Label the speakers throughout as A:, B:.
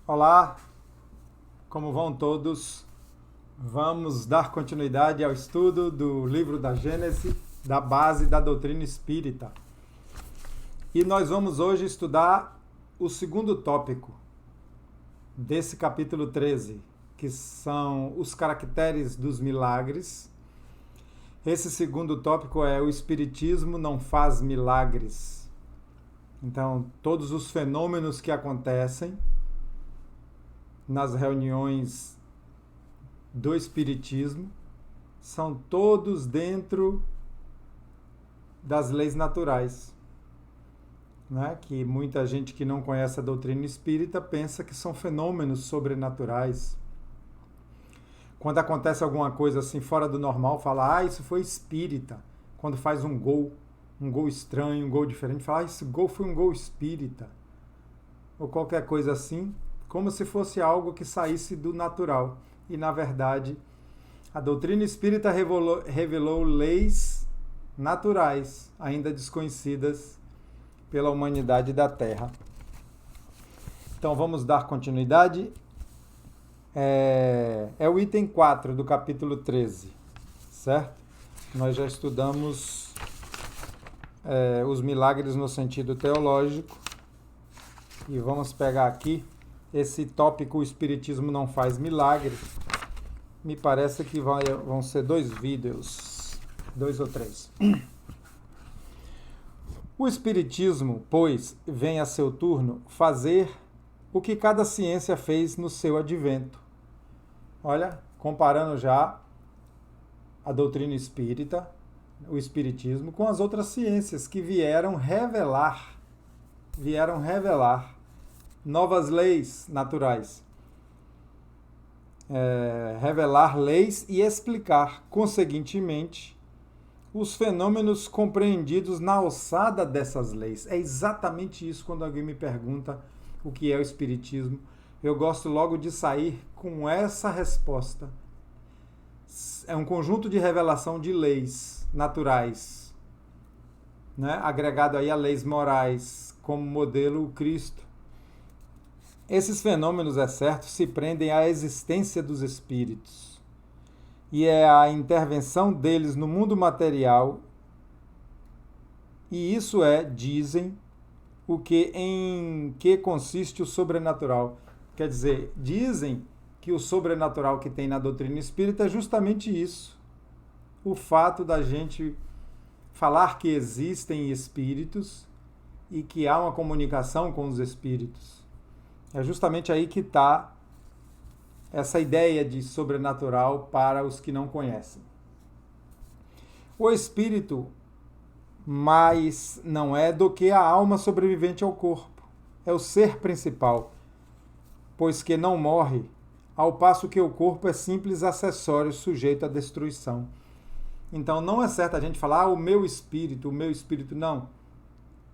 A: Olá, como vão todos? Vamos dar continuidade ao estudo do livro da Gênesis, da base da doutrina espírita. E nós vamos hoje estudar o segundo tópico desse capítulo 13, que são os caracteres dos milagres. Esse segundo tópico é: o Espiritismo não faz milagres. Então, todos os fenômenos que acontecem nas reuniões do Espiritismo são todos dentro das leis naturais, né? Que muita gente que não conhece a doutrina espírita pensa que são fenômenos sobrenaturais. Quando acontece alguma coisa assim fora do normal, fala, isso foi espírita. Quando faz um gol estranho, um gol diferente, fala, esse gol foi um gol espírita. Ou qualquer coisa assim, como se fosse algo que saísse do natural. E, na verdade, a doutrina espírita revelou leis naturais, ainda desconhecidas pela humanidade da Terra. Então, vamos dar continuidade. É o item 4 do capítulo 13, certo? Nós já estudamos os milagres no sentido teológico. E vamos pegar aqui esse tópico: o Espiritismo não faz milagre. Me parece que vão ser 2 vídeos, 2 ou 3. O Espiritismo, pois, vem a seu turno fazer o que cada ciência fez no seu advento. Olha, comparando já a doutrina espírita, o Espiritismo, com as outras ciências que vieram revelar novas leis naturais. Revelar leis e explicar, conseguintemente, os fenômenos compreendidos na alçada dessas leis. É exatamente isso. Quando alguém me pergunta o que é o Espiritismo, eu gosto logo de sair com essa resposta. É um conjunto de revelação de leis naturais, né? Agregado aí a leis morais, como modelo o Cristo. Esses fenômenos, é certo, se prendem à existência dos espíritos. E é a intervenção deles no mundo material. E isso dizem, em que consiste o sobrenatural. Quer dizer, dizem que o sobrenatural que tem na doutrina espírita é justamente isso. O fato da gente falar que existem espíritos e que há uma comunicação com os espíritos. É justamente aí que está essa ideia de sobrenatural para os que não conhecem. O espírito mais não é do que a alma sobrevivente ao corpo. É o ser principal, pois que não morre, ao passo que o corpo é simples acessório sujeito à destruição. Então não é certo a gente falar, o meu espírito, não.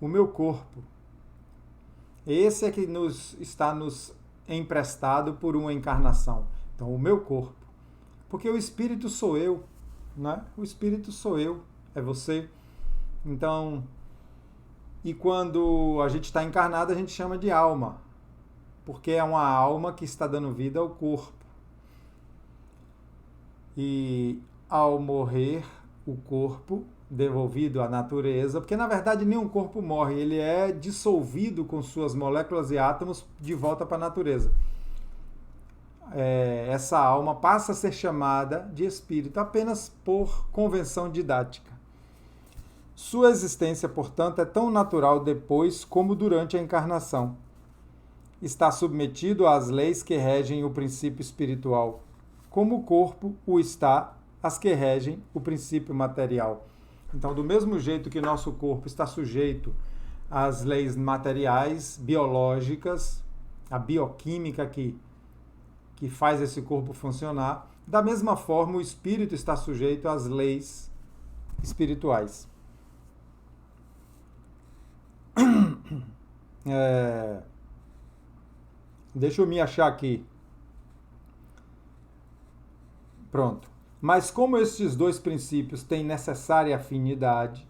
A: O meu corpo. Esse é que está nos emprestado por uma encarnação. Então, o meu corpo. Porque o espírito sou eu, né? O espírito sou eu, é você. Então, e quando a gente está encarnado, a gente chama de alma. Porque é uma alma que está dando vida ao corpo. E ao morrer, o corpo devolvido à natureza, porque na verdade nenhum corpo morre, ele é dissolvido com suas moléculas e átomos de volta para a natureza. Essa alma passa a ser chamada de espírito apenas por convenção didática. Sua existência, portanto, é tão natural depois como durante a encarnação. Está submetido às leis que regem o princípio espiritual, como o corpo o está às que regem o princípio material. Então, do mesmo jeito que nosso corpo está sujeito às leis materiais, biológicas, a bioquímica que faz esse corpo funcionar, da mesma forma o espírito está sujeito às leis espirituais. Deixa eu me achar aqui. Pronto. Mas como estes 2 princípios têm necessária afinidade,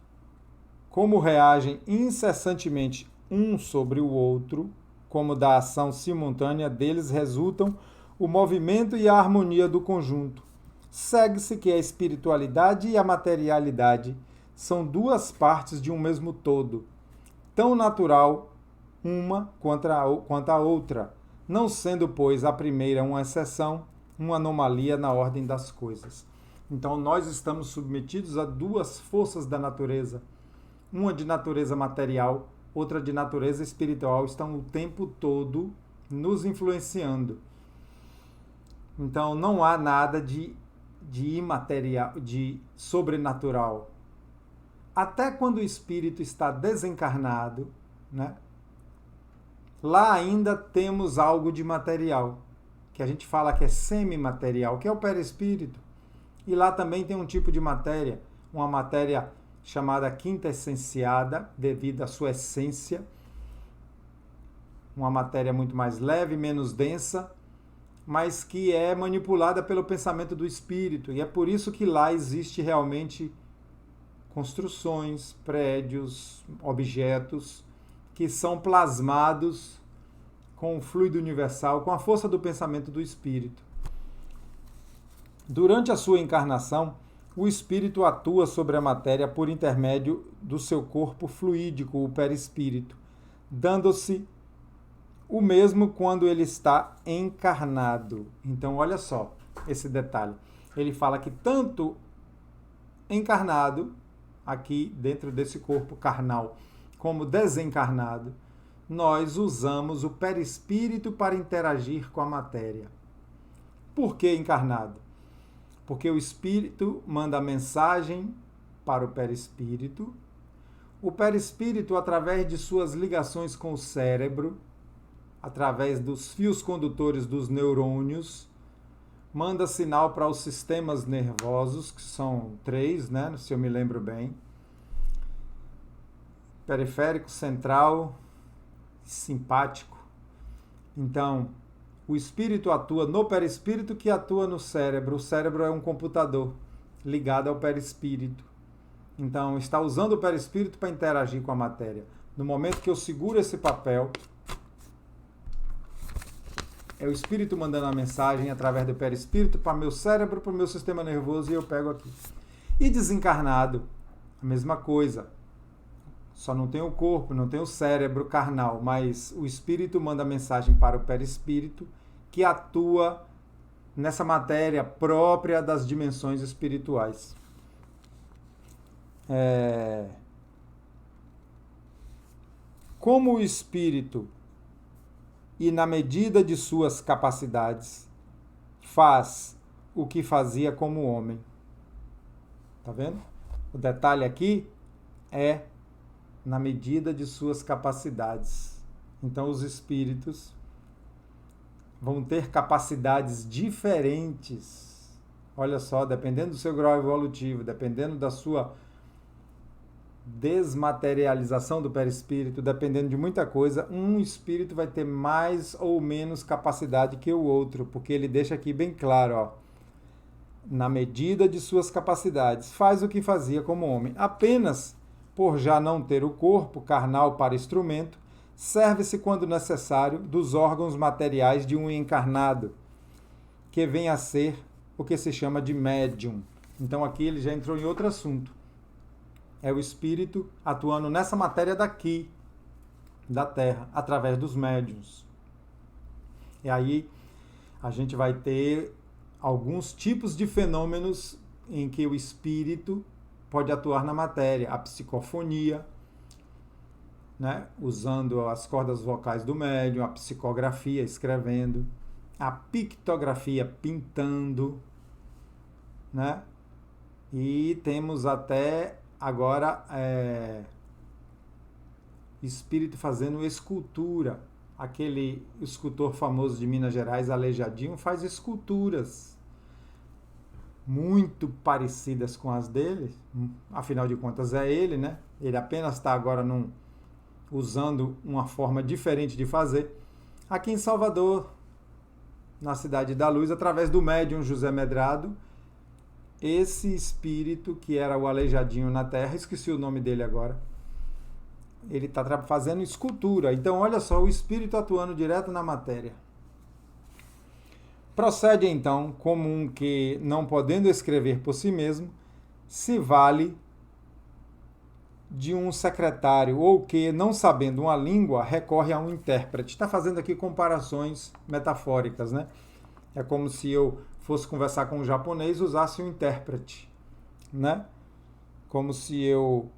A: como reagem incessantemente um sobre o outro, como da ação simultânea deles resultam o movimento e a harmonia do conjunto. Segue-se que a espiritualidade e a materialidade são duas partes de um mesmo todo, tão natural uma quanto a outra, não sendo, pois, a primeira uma exceção, uma anomalia na ordem das coisas. Então, nós estamos submetidos a duas forças da natureza, uma de natureza material, outra de natureza espiritual, estão o tempo todo nos influenciando. Então, não há nada de imaterial, de sobrenatural. Até quando o espírito está desencarnado, né? Lá ainda temos algo de material, que a gente fala que é semimaterial, que é o perispírito. E lá também tem um tipo de matéria, uma matéria chamada quintessenciada, devido à sua essência, uma matéria muito mais leve, menos densa, mas que é manipulada pelo pensamento do espírito. E é por isso que lá existe realmente construções, prédios, objetos que são plasmados com o fluido universal, com a força do pensamento do espírito. Durante a sua encarnação, o espírito atua sobre a matéria por intermédio do seu corpo fluídico, o perispírito, dando-se o mesmo quando ele está encarnado. Então, olha só esse detalhe. Ele fala que tanto encarnado, aqui dentro desse corpo carnal, como desencarnado, nós usamos o perispírito para interagir com a matéria. Por que encarnado? Porque o espírito manda a mensagem para o perispírito. O perispírito, através de suas ligações com o cérebro, através dos fios condutores dos neurônios, manda sinal para os sistemas nervosos, que são 3, né, se eu me lembro bem. Periférico, central, simpático. Então, o espírito atua no perispírito, que atua no cérebro. O cérebro é um computador ligado ao perispírito. Então, está usando o perispírito para interagir com a matéria. No momento que eu seguro esse papel, é o espírito mandando a mensagem através do perispírito para meu cérebro, para o meu sistema nervoso, e eu pego aqui. E desencarnado, a mesma coisa. Só não tem o corpo, não tem o cérebro carnal, mas o espírito manda mensagem para o perispírito, que atua nessa matéria própria das dimensões espirituais. Como o espírito, e na medida de suas capacidades, faz o que fazia como homem. Tá vendo? O detalhe aqui é na medida de suas capacidades. Então, os espíritos vão ter capacidades diferentes. Olha só, dependendo do seu grau evolutivo, dependendo da sua desmaterialização do perispírito, dependendo de muita coisa, um espírito vai ter mais ou menos capacidade que o outro, porque ele deixa aqui bem claro, ó, na medida de suas capacidades, faz o que fazia como homem. Apenas por já não ter o corpo carnal para instrumento, serve-se, quando necessário, dos órgãos materiais de um encarnado, que vem a ser o que se chama de médium. Então aqui ele já entrou em outro assunto. É o espírito atuando nessa matéria daqui, da Terra, através dos médiuns. E aí a gente vai ter alguns tipos de fenômenos em que o espírito pode atuar na matéria. A psicofonia, né, usando as cordas vocais do médium, a psicografia, escrevendo, a pictografia, pintando, né? E temos até agora espírito fazendo escultura. Aquele escultor famoso de Minas Gerais, Aleijadinho, faz esculturas muito parecidas com as dele, afinal de contas é ele, né? Ele apenas está agora usando uma forma diferente de fazer. Aqui em Salvador, na Cidade da Luz, através do médium José Medrado, esse espírito que era o Aleijadinho na Terra, esqueci o nome dele agora, ele está fazendo escultura. Então, olha só, o espírito atuando direto na matéria. Procede, então, como um que, não podendo escrever por si mesmo, se vale de um secretário, ou que, não sabendo uma língua, recorre a um intérprete. Está fazendo aqui comparações metafóricas, né? É como se eu fosse conversar com um japonês e usasse um intérprete, né? Como se eu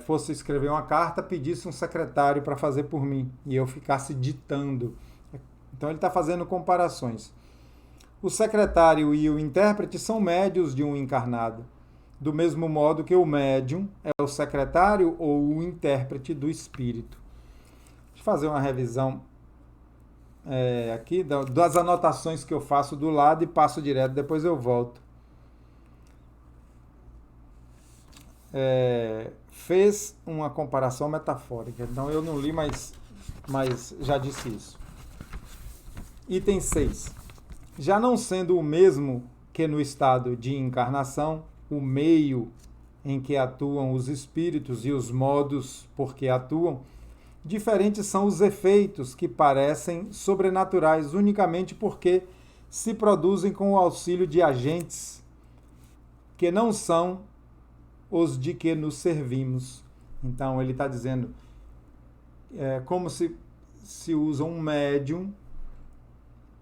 A: fosse escrever uma carta, pedisse um secretário para fazer por mim e eu ficasse ditando. Então ele está fazendo comparações. O secretário e o intérprete são médios de um encarnado, do mesmo modo que o médium é o secretário ou o intérprete do espírito. Deixa eu fazer uma revisão aqui das anotações que eu faço do lado e passo direto, depois eu volto. Fez uma comparação metafórica, então eu não li, mas já disse isso. Item 6. Já não sendo o mesmo que no estado de encarnação, o meio em que atuam os espíritos e os modos por que atuam, diferentes são os efeitos que parecem sobrenaturais unicamente porque se produzem com o auxílio de agentes que não são os de que nos servimos. Então, ele está dizendo, como se usa um médium,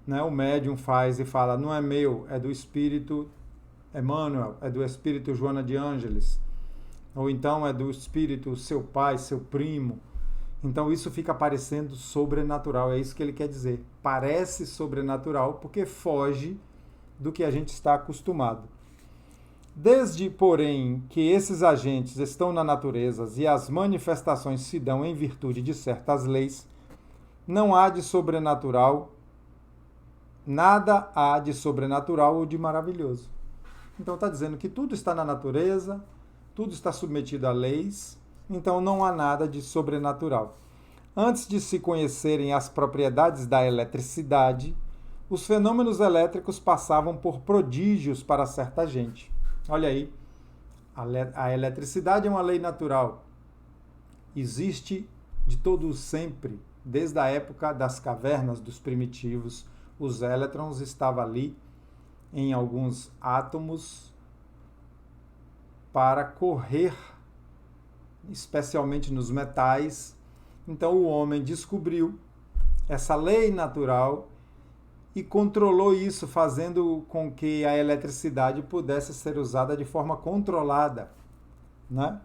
A: né? O médium faz e fala, não é meu, é do espírito Emmanuel, é do espírito Joana de Ângeles, ou então é do espírito seu pai, seu primo. Então isso fica parecendo sobrenatural, é isso que ele quer dizer. Parece sobrenatural porque foge do que a gente está acostumado. Desde, porém, que esses agentes estão na natureza e as manifestações se dão em virtude de certas leis, não há de sobrenatural, nada há de sobrenatural ou de maravilhoso. Então está dizendo que tudo está na natureza, tudo está submetido a leis, então não há nada de sobrenatural. Antes de se conhecerem as propriedades da eletricidade, os fenômenos elétricos passavam por prodígios para certa gente. Olha aí, a eletricidade é uma lei natural. Existe de todo sempre, desde a época das cavernas dos primitivos, os elétrons estavam ali em alguns átomos para correr, especialmente nos metais. Então o homem descobriu essa lei natural e controlou isso, fazendo com que a eletricidade pudesse ser usada de forma controlada, né?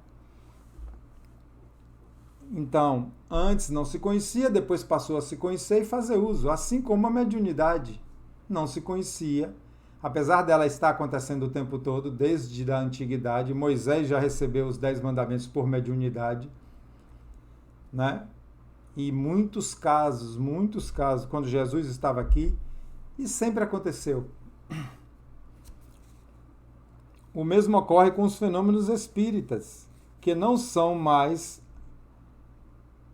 A: Então, antes não se conhecia, depois passou a se conhecer e fazer uso, assim como a mediunidade não se conhecia, apesar dela estar acontecendo o tempo todo, desde a antiguidade. Moisés já recebeu os 10 mandamentos por mediunidade, né? E muitos casos, quando Jesus estava aqui, e sempre aconteceu. O mesmo ocorre com os fenômenos espíritas, que não são mais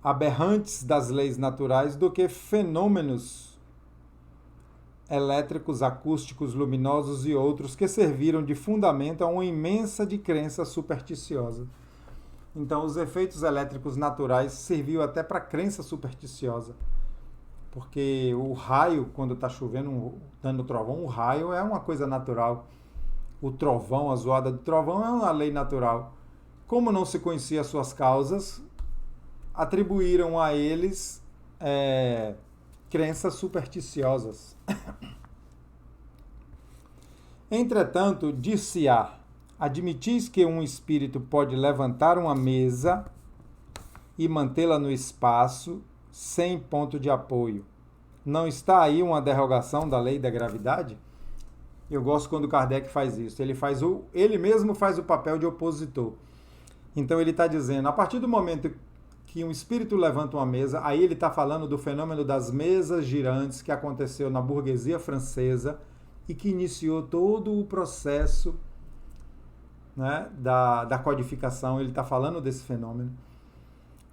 A: aberrantes das leis naturais do que fenômenos elétricos, acústicos, luminosos e outros que serviram de fundamento a uma imensa de crença supersticiosa. Então, os efeitos elétricos naturais serviam até para crença supersticiosa. Porque o raio, quando está chovendo, dando trovão, o raio é uma coisa natural. O trovão, a zoada do trovão é uma lei natural. Como não se conhecia as suas causas, atribuíram a eles crenças supersticiosas. Entretanto, dir-se-á, admitis que um espírito pode levantar uma mesa e mantê-la no espaço sem ponto de apoio. Não está aí uma derrogação da lei da gravidade? Eu gosto quando Kardec faz isso. Ele mesmo faz o papel de opositor. Então ele está dizendo, a partir do momento que um espírito levanta uma mesa, aí ele está falando do fenômeno das mesas girantes que aconteceu na burguesia francesa e que iniciou todo o processo, né, da codificação. Ele está falando desse fenômeno.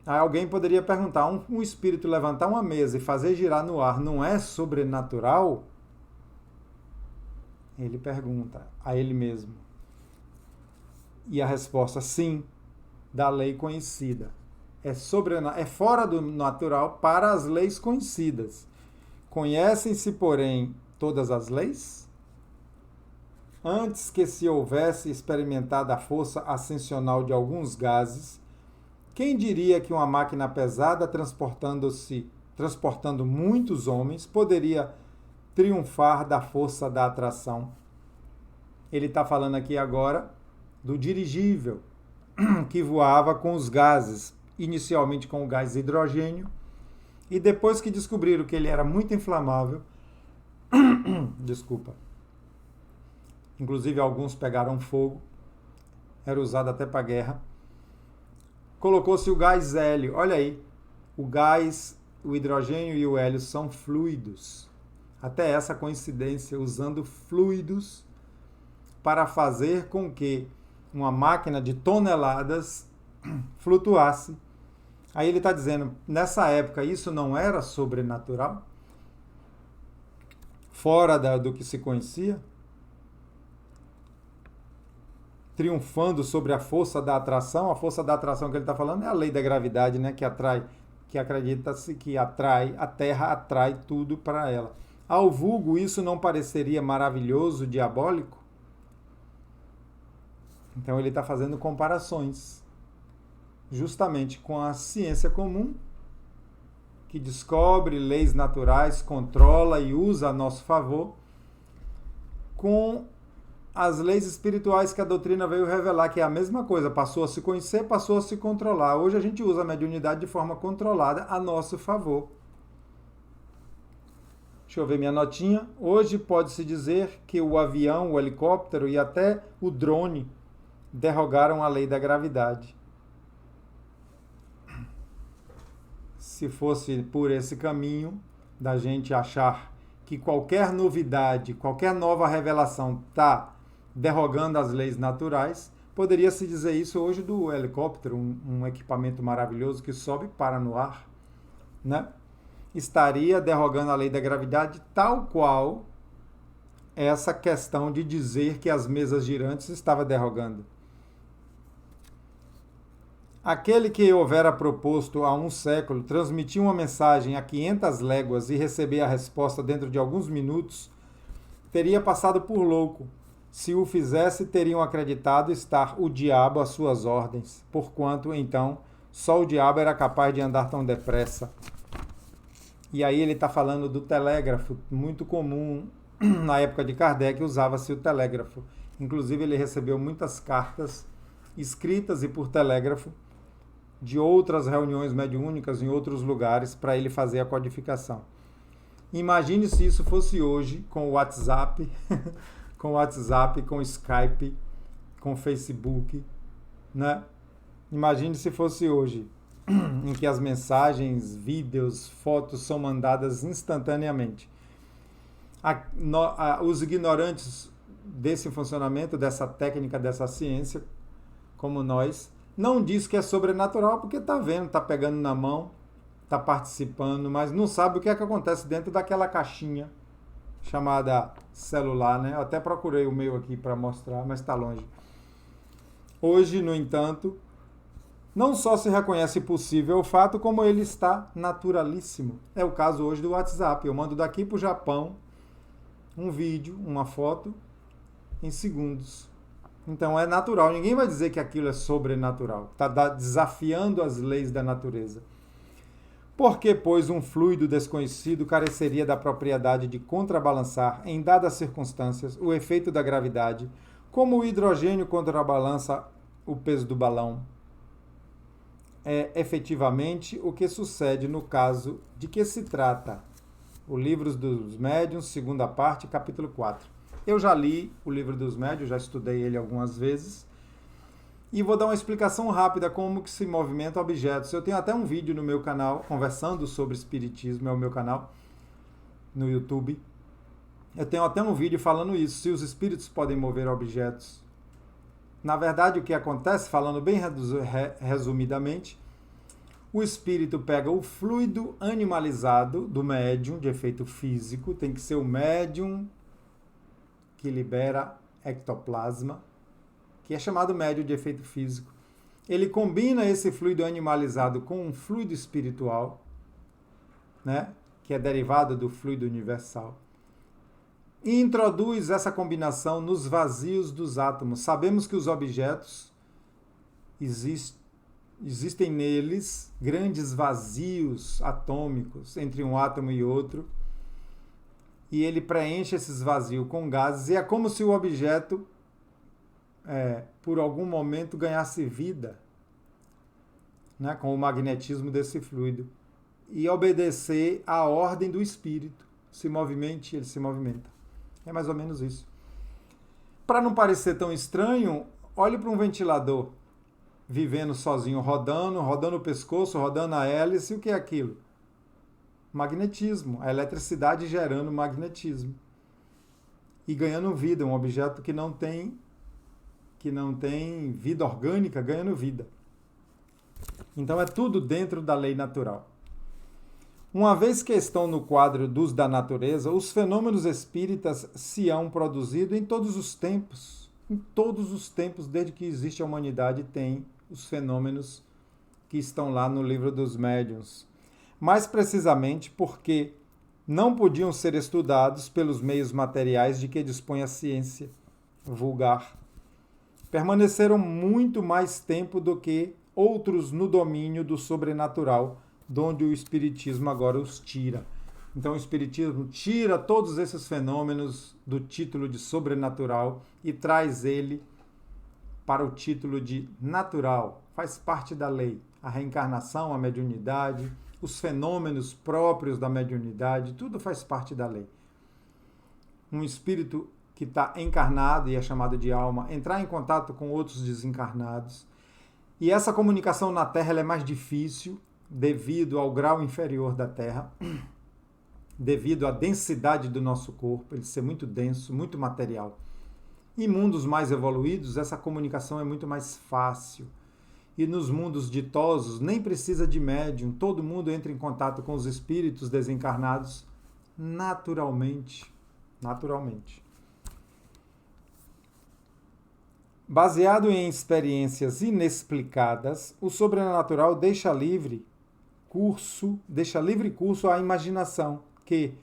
A: Aí alguém poderia perguntar, um espírito levantar uma mesa e fazer girar no ar não é sobrenatural? Ele pergunta a ele mesmo. E a resposta, sim, da lei conhecida. é fora do natural para as leis conhecidas. Conhecem-se, porém, todas as leis? Antes que se houvesse experimentado a força ascensional de alguns gases, quem diria que uma máquina pesada transportando muitos homens poderia triunfar da força da atração? Ele está falando aqui agora do dirigível, que voava com os gases, inicialmente com o gás hidrogênio, e depois que descobriram que ele era muito inflamável, desculpa, inclusive alguns pegaram fogo, era usado até para guerra, colocou-se o gás hélio. Olha aí, o gás, o hidrogênio e o hélio são fluidos. Até essa coincidência, usando fluidos para fazer com que uma máquina de toneladas flutuasse. Aí ele está dizendo, nessa época isso não era sobrenatural? Fora do que se conhecia? Triunfando sobre a força da atração. A força da atração que ele está falando é a lei da gravidade, né? Que acredita-se que a Terra atrai tudo para ela. Ao vulgo, isso não pareceria maravilhoso, diabólico? Então ele está fazendo comparações justamente com a ciência comum, que descobre leis naturais, controla e usa a nosso favor, com as leis espirituais que a doutrina veio revelar, que é a mesma coisa, passou a se conhecer, passou a se controlar. Hoje a gente usa a mediunidade de forma controlada a nosso favor. Deixa eu ver minha notinha. Hoje pode-se dizer que o avião, o helicóptero e até o drone derrogaram a lei da gravidade. Se fosse por esse caminho da gente achar que qualquer novidade, qualquer nova revelação está derrogando as leis naturais, poderia-se dizer isso hoje do helicóptero, um equipamento maravilhoso que sobe e para no ar, né? Estaria derrogando a lei da gravidade, tal qual essa questão de dizer que as mesas girantes estava derrogando. Aquele que houvera proposto há um século transmitir uma mensagem a 500 léguas e receber a resposta dentro de alguns minutos, teria passado por louco. Se o fizesse, teriam acreditado estar o diabo às suas ordens, porquanto, então, só o diabo era capaz de andar tão depressa. E aí ele está falando do telégrafo, muito comum na época de Kardec, usava-se o telégrafo. Inclusive ele recebeu muitas cartas escritas e por telégrafo de outras reuniões mediúnicas em outros lugares para ele fazer a codificação. Imagine se isso fosse hoje com o WhatsApp, com Skype, com Facebook, né? Imagine se fosse hoje, em que as mensagens, vídeos, fotos são mandadas instantaneamente. Os ignorantes desse funcionamento, dessa técnica, dessa ciência, como nós, não diz que é sobrenatural porque está vendo, está pegando na mão, está participando, mas não sabe o que é que acontece dentro daquela caixinha chamada celular, né? Eu até procurei o meu aqui para mostrar, mas está longe. Hoje, no entanto, não só se reconhece possível o fato, como ele está naturalíssimo. É o caso hoje do WhatsApp. Eu mando daqui para o Japão um vídeo, uma foto, em segundos. Então é natural. Ninguém vai dizer que aquilo é sobrenatural. Está desafiando as leis da natureza. Por que, pois, um fluido desconhecido careceria da propriedade de contrabalançar, em dadas circunstâncias, o efeito da gravidade, como o hidrogênio contrabalança o peso do balão? É efetivamente o que sucede no caso de que se trata. O Livro dos Médiuns, segunda parte, capítulo 4. Eu já li o Livro dos Médiuns, já estudei ele algumas vezes, e vou dar uma explicação rápida como que se movimenta objetos. Eu tenho até um vídeo no meu canal, conversando sobre espiritismo, é o meu canal, no YouTube. Eu tenho até um vídeo falando isso, se os espíritos podem mover objetos. Na verdade, o que acontece, falando bem resumidamente, o espírito pega o fluido animalizado do médium, de efeito físico, tem que ser o médium que libera ectoplasma, que é chamado médium de efeito físico. ele combina esse fluido animalizado com um fluido espiritual, né, que é derivado do fluido universal, e introduz essa combinação nos vazios dos átomos. Sabemos que os objetos, existem neles grandes vazios atômicos entre um átomo e outro, e ele preenche esses vazios com gases, e é como se o objeto, por algum momento, ganhasse vida, né, com o magnetismo desse fluido, e obedecer à ordem do espírito. Se movimente, ele se movimenta. É mais ou menos isso. Para não parecer tão estranho, olhe para um ventilador vivendo sozinho, rodando o pescoço, rodando a hélice. O que é aquilo? Magnetismo. A eletricidade gerando magnetismo. E ganhando vida. Um objeto que não tem vida orgânica ganhando vida. Então é tudo dentro da lei natural. Uma vez que estão no quadro dos da natureza, os fenômenos espíritas se hão produzido em todos os tempos. Em todos os tempos, desde que existe a humanidade, tem os fenômenos que estão lá no livro dos médiuns. Mais precisamente porque não podiam ser estudados pelos meios materiais de que dispõe a ciência vulgar. Permaneceram muito mais tempo do que outros no domínio do sobrenatural, de onde o Espiritismo agora os tira. Então o Espiritismo tira todos esses fenômenos do título de sobrenatural e traz ele para o título de natural. Faz parte da lei. A reencarnação, a mediunidade, os fenômenos próprios da mediunidade, tudo faz parte da lei. Um espírito que está encarnado e é chamado de alma, entrar em contato com outros desencarnados. E essa comunicação na Terra ela é mais difícil, devido ao grau inferior da Terra, devido à densidade do nosso corpo, ele ser muito denso, muito material. Em mundos mais evoluídos, essa comunicação é muito mais fácil. E nos mundos ditosos, nem precisa de médium, todo mundo entra em contato com os espíritos desencarnados naturalmente. Baseado em experiências inexplicadas, o sobrenatural deixa livre curso à imaginação, que,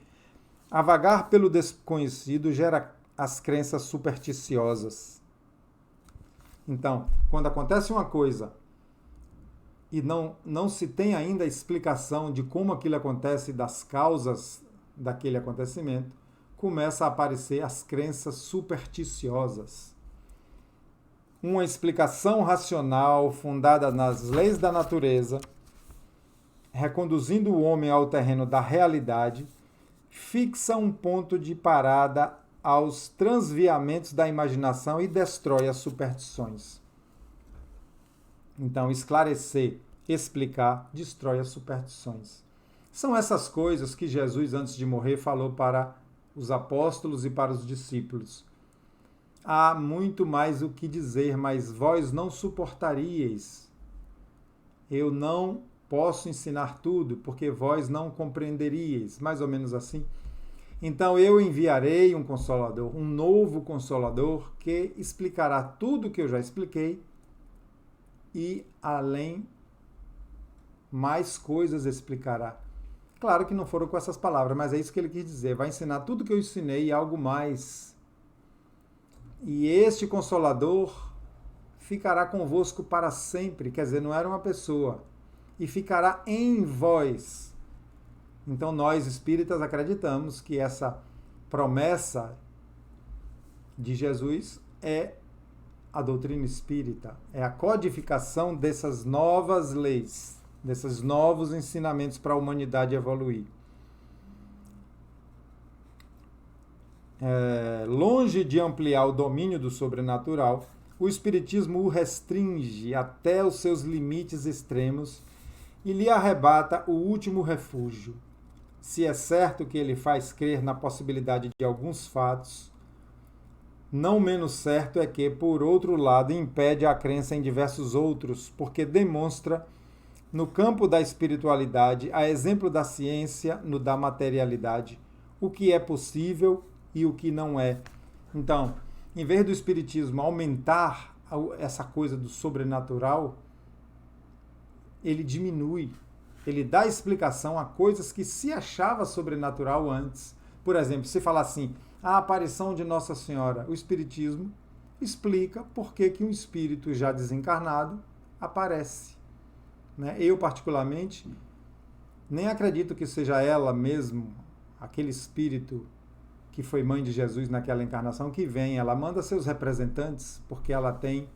A: a vagar pelo desconhecido, gera as crenças supersticiosas. Então, quando acontece uma coisa e não se tem ainda a explicação de como aquilo acontece, das causas daquele acontecimento, começa a aparecer as crenças supersticiosas. Uma explicação racional, fundada nas leis da natureza, reconduzindo o homem ao terreno da realidade, fixa um ponto de parada aos transviamentos da imaginação e destrói as superstições. Então, esclarecer, explicar, destrói as superstições. São essas coisas que Jesus, antes de morrer, falou para os apóstolos e para os discípulos. Há muito mais o que dizer, mas vós não suportaríeis. Eu não posso ensinar tudo, porque vós não compreenderíeis. Mais ou menos assim. Então eu enviarei um Consolador, um novo Consolador, que explicará tudo o que eu já expliquei e, além, mais coisas explicará. Claro que não foram com essas palavras, mas é isso que ele quis dizer. Vai ensinar tudo o que eu ensinei e algo mais. E este Consolador ficará convosco para sempre. Quer dizer, não era uma pessoa. E ficará em vós. Então, nós espíritas acreditamos que essa promessa de Jesus é a doutrina espírita, é a codificação dessas novas leis, desses novos ensinamentos para a humanidade evoluir. Longe de ampliar o domínio do sobrenatural, o Espiritismo o restringe até os seus limites extremos e lhe arrebata o último refúgio. Se é certo que ele faz crer na possibilidade de alguns fatos, não menos certo é que, por outro lado, impede a crença em diversos outros, porque demonstra, no campo da espiritualidade, a exemplo da ciência, no da materialidade, o que é possível e o que não é. Então, em vez do Espiritismo aumentar essa coisa do sobrenatural, ele diminui, ele dá explicação a coisas que se achava sobrenatural antes. Por exemplo, se falar assim, a aparição de Nossa Senhora, o Espiritismo explica por que um espírito já desencarnado aparece. Né? Eu, particularmente, nem acredito que seja ela mesmo, aquele espírito que foi mãe de Jesus naquela encarnação, que vem. Ela manda seus representantes, porque ela tem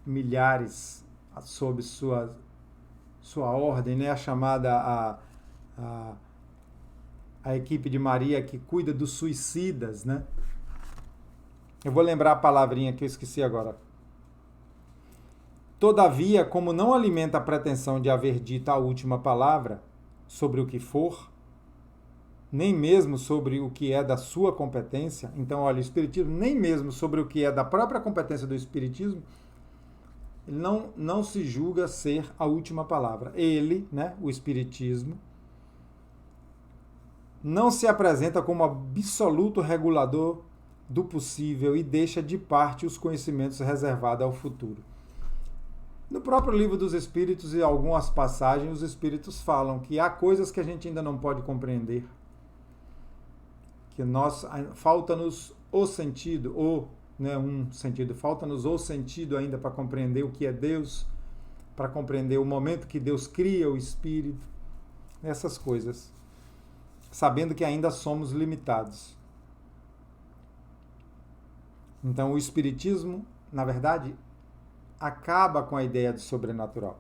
A: milhares sob sua ordem, né? A chamada a equipe de Maria que cuida dos suicidas, né? Eu vou lembrar a palavrinha que eu esqueci agora. Todavia, como não alimenta a pretensão de haver dito a última palavra sobre o que for, nem mesmo sobre o que é da sua competência, então, olha, o Espiritismo, nem mesmo sobre o que é da própria competência do Espiritismo, ele não se julga ser a última palavra. Ele, né, o Espiritismo, não se apresenta como absoluto regulador do possível e deixa de parte os conhecimentos reservados ao futuro. No próprio Livro dos Espíritos e algumas passagens, os Espíritos falam que há coisas que a gente ainda não pode compreender, que falta-nos o sentido, falta-nos o sentido ainda para compreender o que é Deus, para compreender o momento que Deus cria o Espírito, essas coisas, sabendo que ainda somos limitados. Então, o Espiritismo, na verdade, acaba com a ideia de sobrenatural.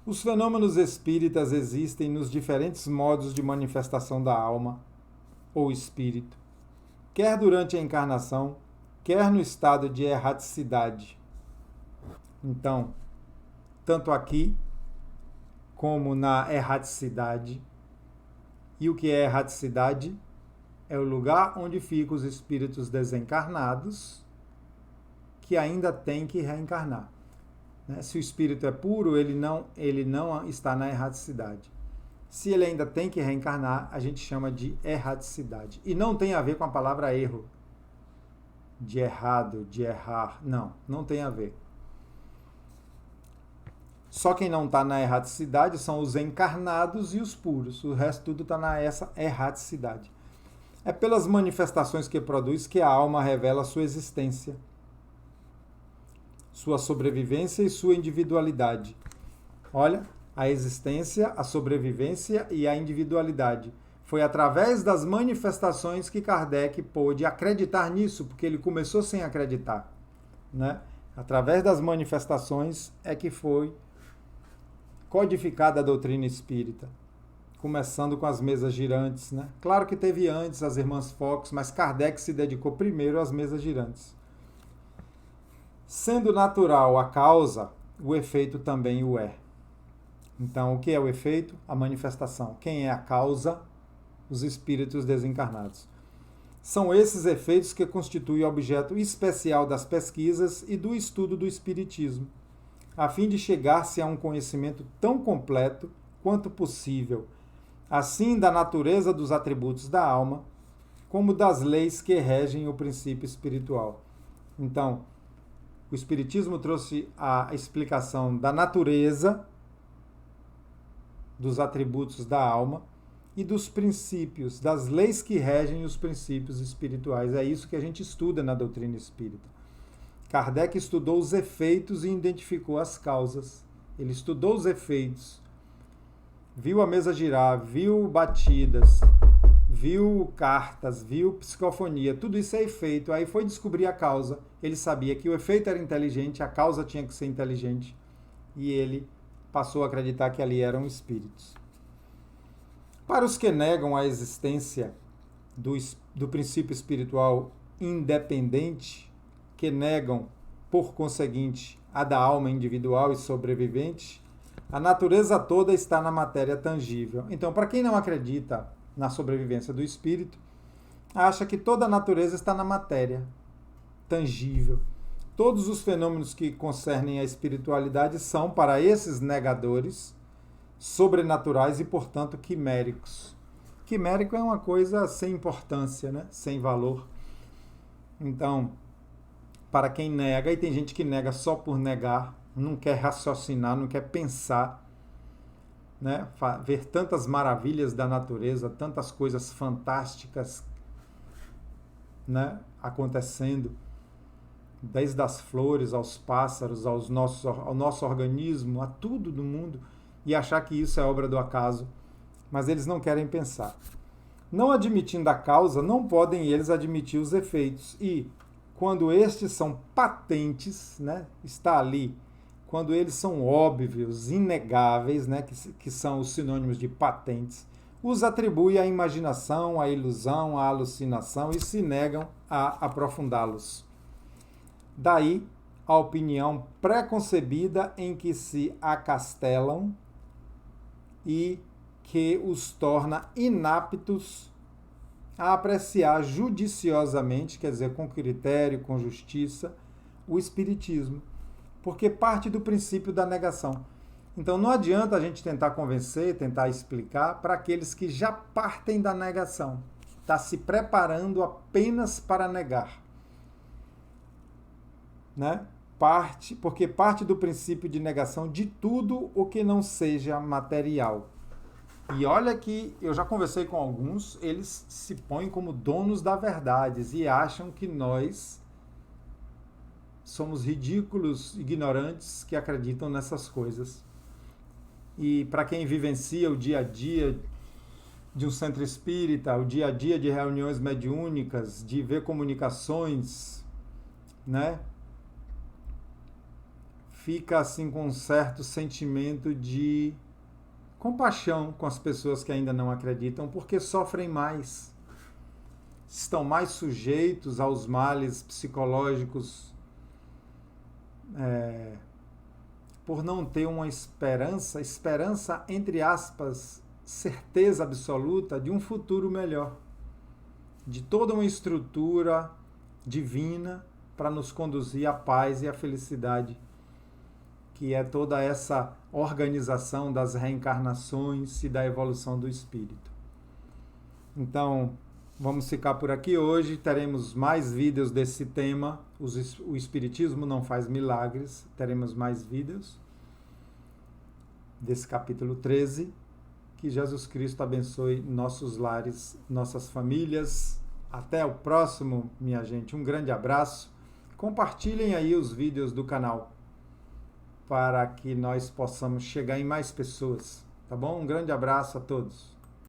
A: Os fenômenos espíritas existem nos diferentes modos de manifestação da alma ou espírito, quer durante a encarnação, quer no estado de erraticidade. Então, tanto aqui como na erraticidade. E o que é erraticidade? É o lugar onde ficam os espíritos desencarnados que ainda têm que reencarnar. Se o espírito é puro, ele não está na erraticidade. Se ele ainda tem que reencarnar, a gente chama de erraticidade. E não tem a ver com a palavra erro, de errado, de errar. Não tem a ver. Só quem não está na erraticidade são os encarnados e os puros. O resto tudo está nessa erraticidade. É pelas manifestações que produz que a alma revela sua existência, sua sobrevivência e sua individualidade. Olha, a existência, a sobrevivência e a individualidade. Foi através das manifestações que Kardec pôde acreditar nisso, porque ele começou sem acreditar, né? Através das manifestações é que foi codificada a doutrina espírita, começando com as mesas girantes, né? Claro que teve antes as irmãs Fox, mas Kardec se dedicou primeiro às mesas girantes. Sendo natural a causa, o efeito também o é. Então, o que é o efeito? A manifestação. Quem é a causa? Os espíritos desencarnados. São esses efeitos que constituem objeto especial das pesquisas e do estudo do espiritismo, a fim de chegar-se a um conhecimento tão completo quanto possível, assim da natureza dos atributos da alma, como das leis que regem o princípio espiritual. Então, o Espiritismo trouxe a explicação da natureza dos atributos da alma e dos princípios, das leis que regem os princípios espirituais. É isso que a gente estuda na doutrina espírita. Kardec estudou os efeitos e identificou as causas. Ele estudou os efeitos, viu a mesa girar, viu batidas, viu cartas, viu psicofonia, tudo isso é efeito. Aí foi descobrir a causa. Ele sabia que o efeito era inteligente, a causa tinha que ser inteligente. E ele passou a acreditar que ali eram espíritos. Para os que negam a existência do princípio espiritual independente, que negam, por conseguinte, a da alma individual e sobrevivente, a natureza toda está na matéria tangível. Então, para quem não acredita na sobrevivência do espírito, acha que toda a natureza está na matéria tangível. Todos os fenômenos que concernem a espiritualidade são, para esses negadores, sobrenaturais e, portanto, quiméricos. Quimérico é uma coisa sem importância, né? Sem valor. Então, para quem nega, e tem gente que nega só por negar, não quer raciocinar, não quer pensar, né? Ver tantas maravilhas da natureza, tantas coisas fantásticas, né, acontecendo, desde as flores aos pássaros, ao nosso organismo, a tudo do mundo, e achar que isso é obra do acaso, mas eles não querem pensar. Não admitindo a causa, não podem eles admitir os efeitos, e quando estes são patentes, né, está ali, quando eles são óbvios, inegáveis, né, que são os sinônimos de patentes, os atribui à imaginação, à ilusão, à alucinação e se negam a aprofundá-los. Daí a opinião preconcebida em que se acastelam e que os torna inaptos a apreciar judiciosamente, quer dizer, com critério, com justiça, o espiritismo, porque parte do princípio da negação. Então não adianta a gente tentar convencer, tentar explicar para aqueles que já partem da negação, está se preparando apenas para negar, né? Porque parte do princípio de negação de tudo o que não seja material. E olha que eu já conversei com alguns, eles se põem como donos da verdade e acham que nós somos ridículos, ignorantes que acreditam nessas coisas. E para quem vivencia o dia a dia de um centro espírita, o dia a dia de reuniões mediúnicas, de ver comunicações, né? Fica assim com um certo sentimento de compaixão com as pessoas que ainda não acreditam, porque sofrem mais, estão mais sujeitos aos males psicológicos, por não ter uma esperança entre aspas, certeza absoluta de um futuro melhor, de toda uma estrutura divina para nos conduzir à paz e à felicidade, que é toda essa organização das reencarnações e da evolução do espírito. Então, vamos ficar por aqui hoje, teremos mais vídeos desse tema, o Espiritismo não faz milagres, teremos mais vídeos desse capítulo 13, que Jesus Cristo abençoe nossos lares, nossas famílias. Até o próximo, minha gente, um grande abraço, compartilhem aí os vídeos do canal, para que nós possamos chegar em mais pessoas, tá bom? Um grande abraço a todos.